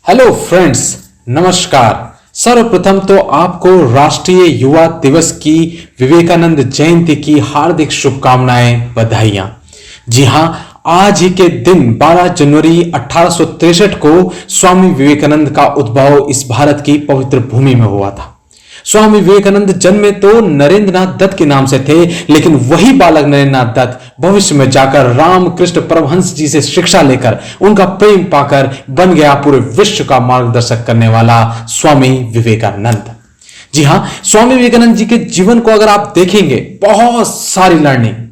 Hello friends, नमस्कार। सर्वप्रथम तो आपको राष्ट्रीय युवा दिवस की, विवेकानंद जयंती की हार्दिक शुभकामनाएं, बधाइयां। जी हां, आज ही के दिन 12 जनवरी 1863 को स्वामी विवेकानंद का उद्भव इस भारत की पवित्र भूमि में हुआ था। स्वामी विवेकानंद जन्मे तो नरेंद्रनाथ दत्त के नाम से थे, लेकिन वही बालक नरेंद्रनाथ दत्त भविष्य में जाकर रामकृष्ण परमहंस जी से शिक्षा लेकर उनका प्रेम पाकर बन गया पूरे विश्व का मार्गदर्शक करने वाला स्वामी विवेकानंद। जी हां, स्वामी विवेकानंद जी के जीवन को अगर आप देखेंगे, बहुत सारी लर्निंग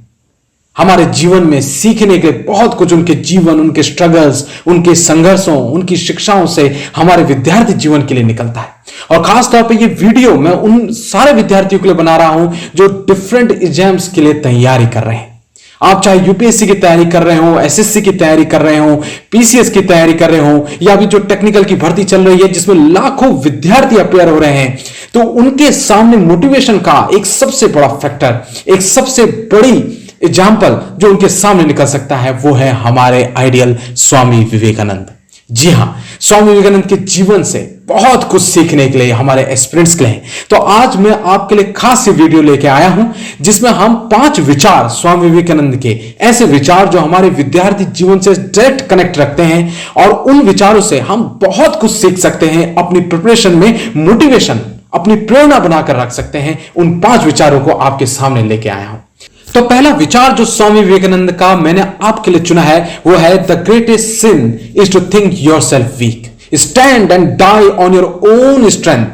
हमारे जीवन में सीखने के बहुत कुछ, उनके जीवन, उनके स्ट्रगल्स, उनके संघर्षों, उनकी शिक्षाओं से हमारे विद्यार्थी जीवन के लिए निकलता है। और खास तौर पे ये वीडियो मैं उन सारे विद्यार्थियों के लिए बना रहा हूं जो डिफरेंट एग्जाम्स के लिए तैयारी कर रहे हैं। आप चाहे यूपीएससी की तैयारी कर रहे हो, एसएससी की तैयारी कर रहे हो, पीसीएस की तैयारी कर रहे हो, या अभी जो टेक्निकल की भर्ती चल रही है जिसमें लाखों विद्यार्थी अपेयर हो रहे हैं, तो उनके सामने मोटिवेशन का एक सबसे बड़ा फैक्टर, एक सबसे बड़ी एग्जाम्पल जो उनके सामने निकल सकता है, वो है हमारे आइडियल स्वामी विवेकानंद। जी हां, स्वामी विवेकानंद के जीवन से बहुत कुछ सीखने के लिए हमारे एस्पिरेंट्स के लिए। तो आज मैं आपके लिए खास वीडियो लेके आया हूं जिसमें हम 5 विचार स्वामी विवेकानंद के, ऐसे विचार जो हमारे विद्यार्थी जीवन से डायरेक्ट कनेक्ट रखते हैं, और उन विचारों से हम बहुत कुछ सीख सकते हैं, अपनी प्रिपरेशन में मोटिवेशन, अपनी प्रेरणा बनाकर रख सकते हैं। उन 5 विचारों को आपके सामने लेके आया हूं। तो पहला विचार जो स्वामी विवेकानंद का मैंने आपके लिए चुना है वो है, the greatest sin is to think yourself weak, stand and die on your own strength,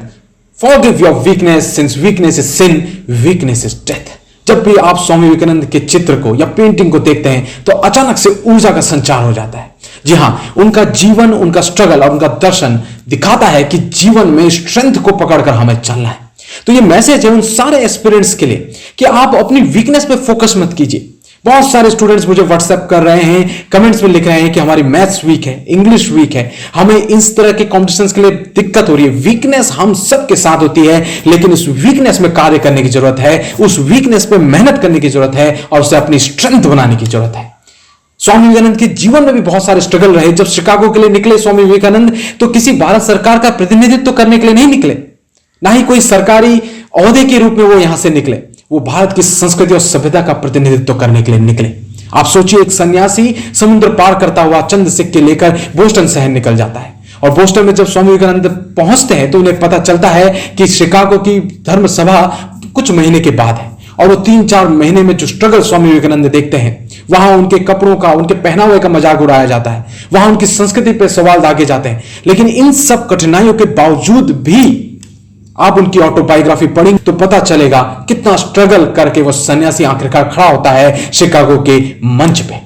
forgive your weakness since weakness is sin, weakness is death. जब भी आप स्वामी विवेकानंद के चित्र को या पेंटिंग को देखते हैं तो अचानक से ऊर्जा का संचार हो जाता है। जी हां, उनका जीवन, उनका स्ट्रगल और उनका दर्शन दिखाता है कि जीवन में स्ट्रेंथ को पकड़कर हमें चलना है। तो ये मैसेज है उन सारे एस्पिरेंट्स के लिए कि आप अपनी वीकनेस पे फोकस मत कीजिए। बहुत सारे स्टूडेंट्स मुझे व्हाट्सएप कर रहे हैं, कमेंट्स में लिख रहे हैं कि हमारी मैथ्स वीक है, इंग्लिश वीक है, हमें इस तरह के कॉम्पिटिशन्स के लिए दिक्कत हो रही है। वीकनेस हम सबके साथ होती है, लेकिन उस वीकनेस में कार्य करने की जरूरत है, उस वीकनेस पे मेहनत करने की जरूरत है और उसे अपनी स्ट्रेंथ बनाने की जरूरत है। स्वामी विवेकानंद के जीवन में भी बहुत सारे स्ट्रगल रहे। जब शिकागो के लिए निकले स्वामी विवेकानंद, तो किसी भारत सरकार का प्रतिनिधित्व करने के लिए नहीं निकले, ना ही कोई सरकारी ओहदे के रूप में वो यहां से निकले। वो भारत की संस्कृति और सभ्यता का प्रतिनिधित्व करने के लिए निकले। आप सोचिए, एक सन्यासी समुद्र पार करता हुआ चंद सिक्के लेकर बोस्टन शहर निकल जाता है, और बोस्टन में जब स्वामी विवेकानंद पहुंचते हैं तो उन्हें पता चलता है कि शिकागो की धर्म सभा कुछ महीने के बाद है। और वो 3-4 महीने में जो स्ट्रगल स्वामी विवेकानंद देखते हैं, वहां उनके कपड़ों का, उनके पहनावे का मजाक उड़ाया जाता है, वहां उनकी संस्कृति पर सवाल दागे जाते हैं। लेकिन इन सब कठिनाइयों के बावजूद भी आप उनकी ऑटोबायोग्राफी पढ़ेंगे तो पता चलेगा कितना स्ट्रगल करके वो सन्यासी आखिरकार खड़ा होता है शिकागो के मंच पे,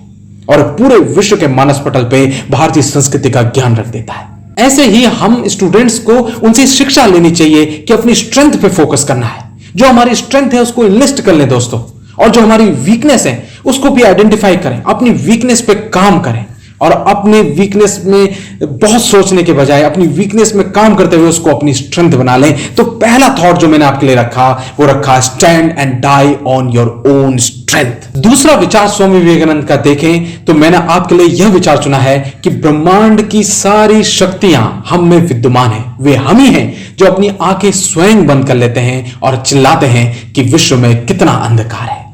और पूरे विश्व के मानस पटल पे भारतीय संस्कृति का ज्ञान रख देता है। ऐसे ही हम स्टूडेंट्स को उनसे शिक्षा लेनी चाहिए कि अपनी स्ट्रेंथ पे फोकस करना है। जो हमारी स्ट्रेंथ है उसको लिस्ट कर लें दोस्तों, और जो हमारी वीकनेस है उसको भी आइडेंटिफाई करें, अपनी वीकनेस पे काम करें, और अपने वीकनेस में बहुत सोचने के बजाय अपनी वीकनेस में काम करते हुए उसको अपनी स्ट्रेंथ बना लें। तो पहला थॉट जो मैंने आपके लिए रखा वो रखा, stand and die on your own strength. दूसरा विचार स्वामी विवेकानंद का देखें तो मैंने आपके लिए यह विचार चुना है कि ब्रह्मांड की सारी शक्तियां हम में विद्यमान है। वे हम ही हैं जो अपनी आंखें स्वयं बंद कर लेते हैं और चिल्लाते हैं कि विश्व में कितना अंधकार है।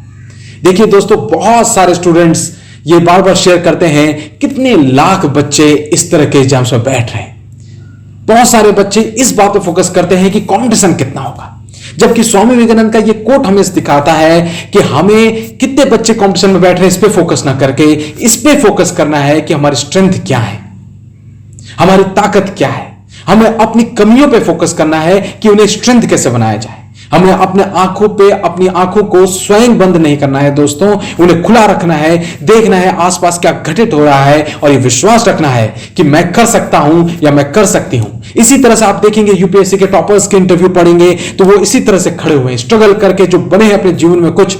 देखिए दोस्तों, बहुत सारे स्टूडेंट्स ये बार बार शेयर करते हैं, कितने लाख बच्चे इस तरह के एग्जाम्स में बैठ रहे हैं। बहुत सारे बच्चे इस बात पे फोकस करते हैं कि कंपटीशन कितना होगा, जबकि स्वामी विवेकानंद का ये कोट हमें दिखाता है कि हमें कितने बच्चे कंपटीशन में बैठ रहे हैं इस पे फोकस ना करके इस पे फोकस करना है कि हमारी स्ट्रेंथ क्या है, हमारी ताकत क्या है। हमें अपनी कमियों पे फोकस करना है कि उन्हें स्ट्रेंथ कैसे बनाया जाए। हमें अपने आंखों पे, अपनी आंखों को स्वयं बंद नहीं करना है दोस्तों, उन्हें खुला रखना है, देखना है आसपास क्या घटित हो रहा है, और ये विश्वास रखना है कि मैं कर सकता हूं या मैं कर सकती हूं। इसी तरह से आप देखेंगे यूपीएससी के टॉपर्स के इंटरव्यू पढ़ेंगे तो वो इसी तरह से खड़े हुए हैं, स्ट्रगल करके जो बने हैं अपने जीवन में कुछ,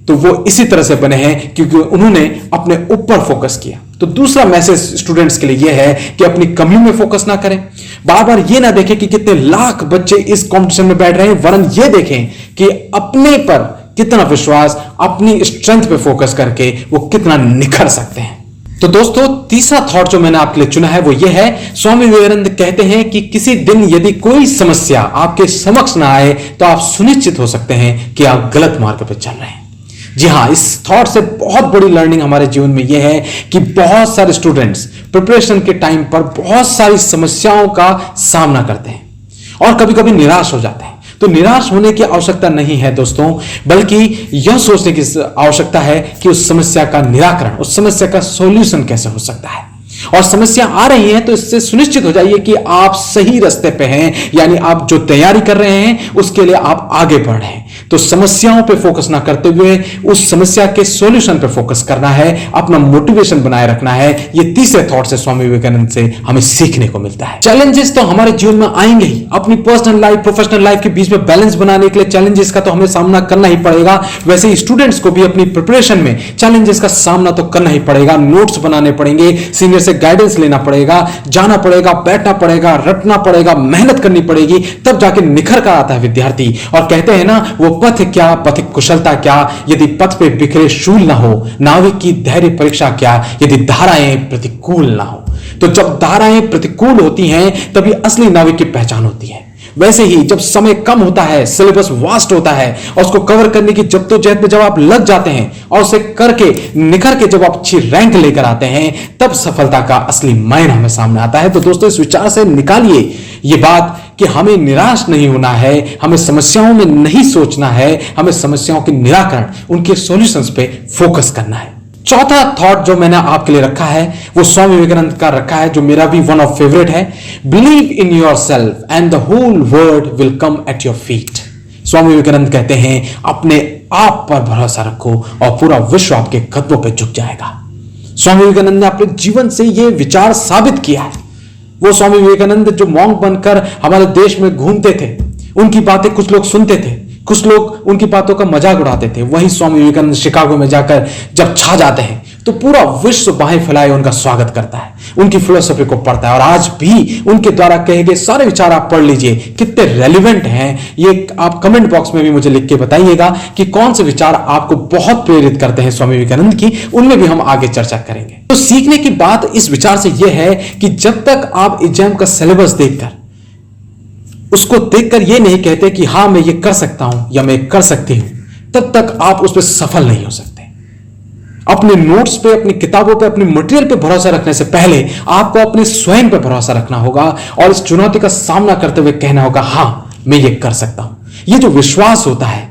तो वो इसी तरह से बने हैं क्योंकि उन्होंने अपने ऊपर फोकस किया। तो दूसरा मैसेज स्टूडेंट्स के लिए यह है कि अपनी कमियों में फोकस ना करें, बार बार ये ना देखें कि कितने लाख बच्चे इस कंपटीशन में बैठ रहे हैं, वरन ये देखें कि अपने पर कितना विश्वास, अपनी स्ट्रेंथ पे फोकस करके वो कितना निखर सकते हैं। तो दोस्तों तीसरा थॉट जो मैंने आपके लिए चुना है वो ये है, स्वामी विवेकानंद कहते हैं कि किसी दिन यदि कोई समस्या आपके समक्ष ना आए तो आप सुनिश्चित हो सकते हैं कि आप गलत मार्ग पर चल रहे हैं। जी हां, इस थॉट से बहुत बड़ी लर्निंग हमारे जीवन में यह है कि बहुत सारे स्टूडेंट्स प्रिपरेशन के टाइम पर बहुत सारी समस्याओं का सामना करते हैं और कभी कभी निराश हो जाते हैं। तो निराश होने की आवश्यकता नहीं है दोस्तों, बल्कि यह सोचने की आवश्यकता है कि उस समस्या का निराकरण, उस समस्या का सॉल्यूशन कैसे हो सकता है। और समस्या आ रही है तो इससे सुनिश्चित हो जाइए कि आप सही रास्ते पे हैं, यानी आप जो तैयारी कर रहे हैं उसके लिए आप आगे बढ़ रहे हैं। तो समस्याओं पे फोकस ना करते हुए उस समस्या के सॉल्यूशन पे फोकस करना है, अपना मोटिवेशन बनाए रखना है। ये तीसरे थॉट से स्वामी विवेकानंद से हमें सीखने को मिलता है। चैलेंजेस तो हमारे जीवन में आएंगे ही, अपनी पर्सनल लाइफ प्रोफेशनल लाइफ के बीच में बैलेंस बनाने के लिए चैलेंजेस का तो हमें सामना करना ही पड़ेगा। वैसे ही स्टूडेंट्स को भी अपनी प्रिपरेशन में चैलेंजेस का सामना तो करना ही पड़ेगा। नोट्स बनाने पड़ेंगे, सीनियर से गाइडेंस लेना पड़ेगा, जाना पड़ेगा, बैठना पड़ेगा, रटना पड़ेगा, मेहनत करनी पड़ेगी, तब जाके निखर कर आता है विद्यार्थी। और कहते हैं ना, वो पथ क्या, पथिक कुशलता क्या, यदि पथ पे बिखरे शूल ना हो, नाविक की धैर्य परीक्षा क्या, यदि धाराएं प्रतिकूल ना हो। तो जब धाराएं प्रतिकूल होती हैं तभी असली नाविक की पहचान होती है। वैसे ही जब समय कम होता है, सिलेबस वास्ट होता है और उसको कवर करने की जद्दोजहद में जब आप लग जाते हैं और उसे करके निखर के जब आप अच्छी रैंक लेकर आते हैं, तब सफलता का असली मायना हमें सामने आता है। तो दोस्तों इस विचार से निकालिए ये बात कि हमें निराश नहीं होना है, हमें समस्याओं में नहीं सोचना है, हमें समस्याओं के निराकरण, उनके सॉल्यूशंस पे फोकस करना है। चौथा थॉट जो मैंने आपके लिए रखा है वो स्वामी विवेकानंद का रखा है, जो मेरा भी वन ऑफ फेवरेट है। Believe in yourself and the whole world will come at your feet. Swami Vivekananda कहते हैं अपने आप पर भरोसा रखो और पूरा विश्व आपके कदमों पर झुक जाएगा। स्वामी विवेकानंद ने अपने जीवन से यह विचार साबित किया है। वो स्वामी विवेकानंद जो मॉन्क बनकर हमारे देश में घूमते थे, उनकी बातें कुछ लोग सुनते थे, कुछ लोग उनकी बातों का मजाक उड़ाते थे। वही स्वामी विवेकानंद शिकागो में जाकर जब छा जाते हैं तो पूरा विश्व बाहें फैलाए उनका स्वागत करता है, उनकी फिलोसफी को पढ़ता है। और आज भी उनके द्वारा कहे गए सारे विचार आप पढ़ लीजिए, कितने रेलिवेंट हैं। ये आप कमेंट बॉक्स में भी मुझे लिख के बताइएगा कि कौन से विचार आपको बहुत प्रेरित करते हैं स्वामी विवेकानंद की, उनमें भी हम आगे चर्चा करेंगे। तो सीखने की बात इस विचार से यह है कि जब तक आप एग्जाम का सिलेबस देखकर उसको देखकर ये नहीं कहते कि हां मैं ये कर सकता हूं या मैं कर सकती हूं, तब तक आप उस पर सफल नहीं हो सकते। अपने नोट्स पे, अपनी किताबों पे, अपने मटेरियल पे भरोसा रखने से पहले आपको अपने स्वयं पे भरोसा रखना होगा और इस चुनौती का सामना करते हुए कहना होगा हां मैं ये कर सकता हूं। ये जो विश्वास होता है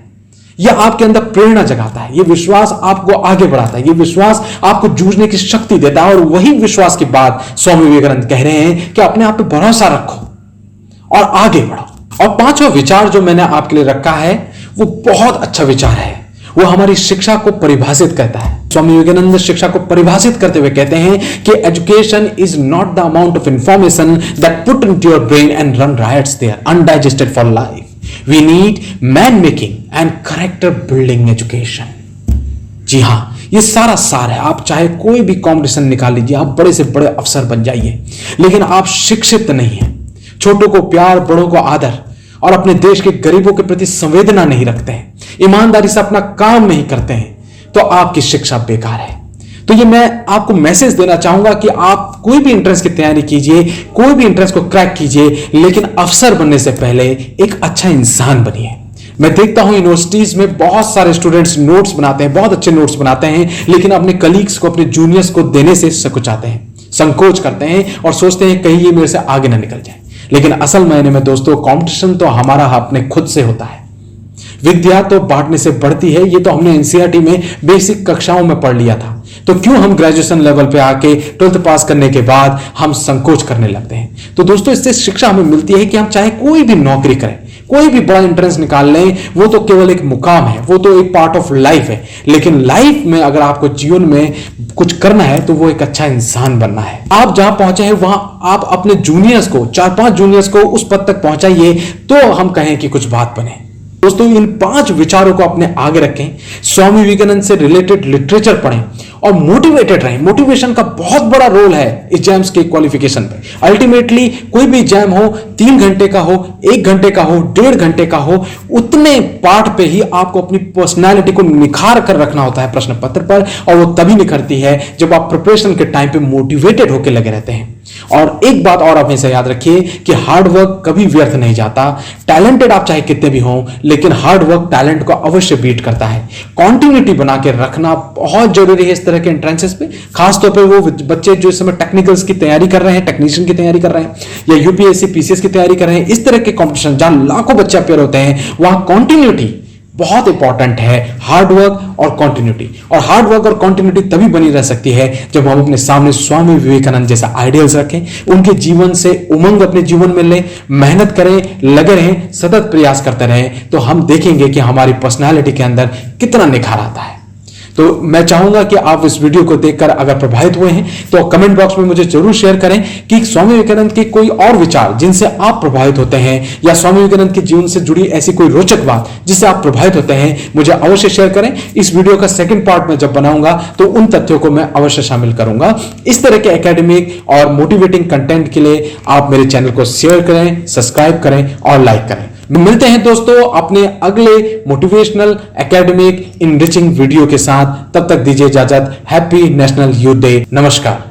यह आपके अंदर प्रेरणा जगाता है, यह विश्वास आपको आगे बढ़ाता है, यह विश्वास आपको जूझने की शक्ति देता है। और वही विश्वास की बात स्वामी विवेकानंद कह रहे हैं कि अपने आप पे भरोसा रखो और आगे बढ़ो। और पांचवा विचार जो मैंने आपके लिए रखा है वो बहुत अच्छा विचार है। वो हमारी शिक्षा को परिभाषित करता है। स्वामी विवेकानंद शिक्षा को परिभाषित करते हुए कहते हैं कि education is not the amount of information that put into your brain and run rights there undigested for life. We need man making and character building education. जी हां, ये सारा सार है। आप चाहे कोई भी कॉम्पिटिशन निकाल लीजिए, आप बड़े से बड़े अफसर बन जाइए, लेकिन आप शिक्षित नहीं है, छोटों को प्यार, बड़ों को आदर और अपने देश के गरीबों के प्रति संवेदना नहीं रखते हैं, ईमानदारी से अपना काम नहीं करते हैं, तो आपकी शिक्षा बेकार है। तो ये मैं आपको मैसेज देना चाहूंगा कि आप कोई भी एंट्रेंस की तैयारी कीजिए, कोई भी एंट्रेंस को क्रैक कीजिए, लेकिन अफसर बनने से पहले एक अच्छा इंसान बनिए। मैं देखता हूं यूनिवर्सिटीज में बहुत सारे स्टूडेंट्स नोट्स बनाते हैं, बहुत अच्छे नोट्स बनाते हैं, लेकिन अपने कलीग्स को, अपने जूनियर्स को देने से सकुचाते हैं, संकोच करते हैं और सोचते हैं कहीं ये मेरे से आगे ना निकल जाए। लेकिन असल मायने में दोस्तों कंपटीशन तो हमारा अपने खुद से होता है। विद्या तो बांटने से बढ़ती है, ये तो हमने एनसीईआरटी में बेसिक कक्षाओं में पढ़ लिया था। तो क्यों हम ग्रेजुएशन लेवल पे आके 12th पास करने के बाद हम संकोच करने लगते हैं। तो दोस्तों इससे शिक्षा हमें मिलती है कि हम चाहे कोई भी नौकरी करें, कोई भी बड़ा एंट्रेंस निकाल लें, वो तो केवल एक मुकाम है, वो तो एक पार्ट ऑफ लाइफ है। लेकिन लाइफ में अगर आपको जीवन में कुछ करना है तो वो एक अच्छा इंसान बनना है। आप जहां पहुंचे हैं वहां आप अपने जूनियर्स को, 4-5 जूनियर्स को उस पद तक पहुंचाइए, तो हम कहें कि कुछ बात बने। दोस्तों इन 5 विचारों को अपने आगे रखें, स्वामी विवेकानंद से रिलेटेड लिटरेचर पढ़ें और मोटिवेटेड रहें। मोटिवेशन का बहुत बड़ा रोल है एग्जाम्स के क्वालिफिकेशन पे। अल्टीमेटली कोई भी एग्जाम हो, 3 घंटे का हो, 1 घंटे का हो, 1.5 घंटे का हो, उतने पार्ट पे ही आपको अपनी पर्सनालिटी को निखार कर रखना होता है प्रश्न पत्र पर, और वो तभी निखरती है जब आप प्रिपरेशन के टाइम पे मोटिवेटेड होकर लगे रहते हैं। और एक बात और हमेशा याद रखिए कि हार्ड वर्क कभी व्यर्थ नहीं जाता। टैलेंटेड आप चाहे कितने भी हों, लेकिन हार्ड वर्क टैलेंट को अवश्य बीट करता है। कॉन्टिन्यूटी बना के रखना बहुत जरूरी है इस तरह के एंट्रेंसेस पे, खासतौर पे वो बच्चे जो इस समय टेक्निकल्स की तैयारी कर रहे हैं, टेक्नीशियन की तैयारी कर रहे हैं, या यूपीएससी पीसीएस की तैयारी कर रहे हैं। इस तरह के कॉम्पिटिशन जहां लाखों बच्चे अपेयर होते हैं, वहां कॉन्टिन्यूटी बहुत इंपॉर्टेंट है, हार्ड वर्क और कंटिन्यूटी। और हार्ड वर्क और कंटिन्यूटी तभी बनी रह सकती है जब हम अपने सामने स्वामी विवेकानंद जैसा आइडियल्स रखें, उनके जीवन से उमंग अपने जीवन में लें, मेहनत करें, लगे रहें, सतत प्रयास करते रहें, तो हम देखेंगे कि हमारी पर्सनालिटी के अंदर कितना निखार आता है। तो मैं चाहूंगा कि आप इस वीडियो को देखकर अगर प्रभावित हुए हैं तो कमेंट बॉक्स में मुझे जरूर शेयर करें कि स्वामी विवेकानंद के कोई और विचार जिनसे आप प्रभावित होते हैं, या स्वामी विवेकानंद के जीवन से जुड़ी ऐसी कोई रोचक बात जिससे आप प्रभावित होते हैं, मुझे अवश्य शेयर करें। इस वीडियो का सेकंड पार्ट में जब बनाऊंगा तो उन तथ्यों को मैं अवश्य शामिल करूंगा। इस तरह के एकेडमिक और मोटिवेटिंग कंटेंट के लिए आप मेरे चैनल को शेयर करें, सब्सक्राइब करें और लाइक करें। मिलते हैं दोस्तों अपने अगले मोटिवेशनल एकेडमिक इनरिचिंग वीडियो के साथ। तब तक दीजिए इजाजत। Happy national youth day. नमस्कार।